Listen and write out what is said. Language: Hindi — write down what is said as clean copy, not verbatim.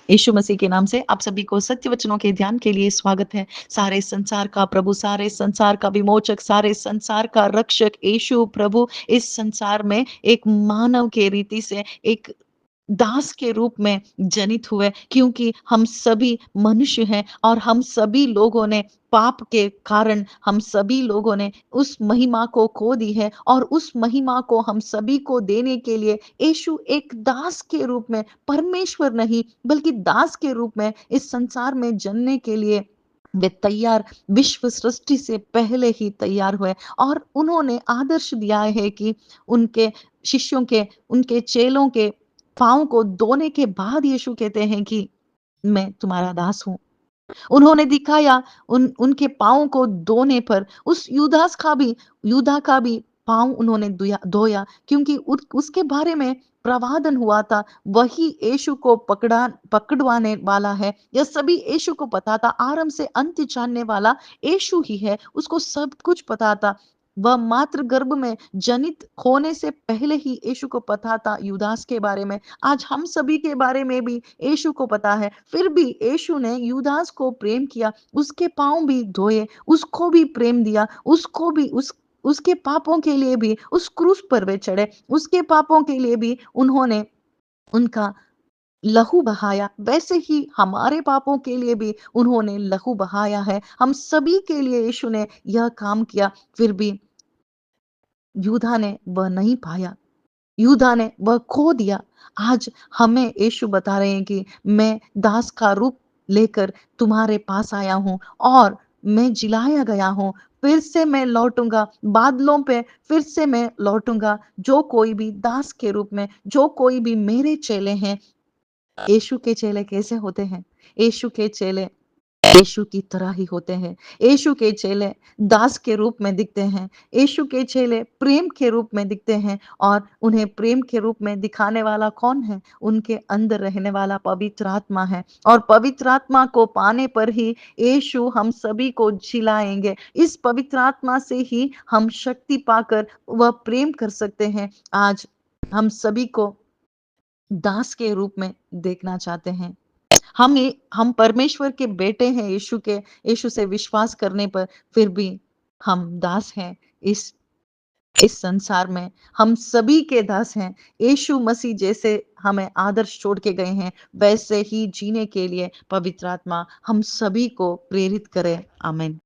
यीशु मसीह के नाम से आप सभी को सत्य वचनों के ध्यान के लिए स्वागत है। सारे संसार का प्रभु, सारे संसार का विमोचक, सारे संसार का रक्षक यीशु प्रभु इस संसार में एक मानव के रीति से एक दास के रूप में जनित हुए, क्योंकि हम सभी मनुष्य हैं और हम सभी लोगों ने पाप के कारण हम सभी लोगों ने उस महिमा को खो दी है, और उस महिमा को हम सभी को देने के लिए यीशु एक दास के रूप में, परमेश्वर नहीं बल्कि दास के रूप में इस संसार में जन्मने के लिए वे तैयार, विश्व सृष्टि से पहले ही तैयार हुए। और उन्होंने आदर्श दिया है कि उनके शिष्यों के, उनके चेलों के पाँव को धोने के बाद यीशु कहते हैं कि मैं तुम्हारा दास हूँ। उन्होंने दिखाया उनके पाँव को धोने पर, उस यूदा का भी पाँव उन्होंने धोया, क्योंकि उसके बारे में प्रवादन हुआ था, वही यीशु को पकड़वाने वाला है। यह सभी यीशु को पता था, आरंभ से अंत जानने वाला यीशु ही है, उसको सब कुछ पता था। वह मातृ गर्भ में जनित होने से पहले ही यीशु को पता था यूदास के बारे में। आज हम सभी के बारे में भी यीशु को पता है, फिर भी यीशु ने यूदास को प्रेम किया, उसके पाँव भी धोए, उसको भी प्रेम दिया, उसको भी उसके पापों के लिए भी उस क्रूस पर वे चढ़े, उसके पापों के लिए भी उन्होंने उनका लहू बहाया। वैसे ही हमारे पापों के लिए भी उन्होंने लहू बहाया है। हम सभी के लिए यीशु ने यह काम किया, फिर भी यूदा ने वह नहीं पाया, यूदा ने वह खो दिया। आज हमें यीशु बता रहे हैं कि मैं दास का रूप लेकर तुम्हारे पास आया हूँ, और मैं जिलाया गया हूँ। फिर से मैं लौटूँगा, बादलों पे फिर से मैं लौटूँगा। जो कोई भी दास के रूप में, जो कोई भी मेरे चेले हैं, यीशु के चेले कैसे होते हैं? यीशु के चेले यीशु की तरह ही होते हैं। यीशु के चेले दास के रूप में दिखते हैं। यीशु के चेले प्रेम के रूप में दिखते हैं, और उन्हें प्रेम के रूप में दिखाने वाला कौन है? उनके अंदर रहने वाला पवित्र आत्मा है, और पवित्र आत्मा को पाने पर ही यीशु हम सभी को जिलाएँगे। इस पवित्र आत्मा से ही हम शक्ति पाकर वह प्रेम कर सकते हैं। आज हम सभी को दास के रूप में देखना चाहते हैं। हम परमेश्वर के बेटे हैं यीशु से विश्वास करने पर, फिर भी हम दास हैं। इस इस संसार में हम सभी के दास हैं। यीशु मसीह जैसे हमें आदर्श छोड़ के गए हैं, वैसे ही जीने के लिए पवित्र आत्मा हम सभी को प्रेरित करे। आमीन।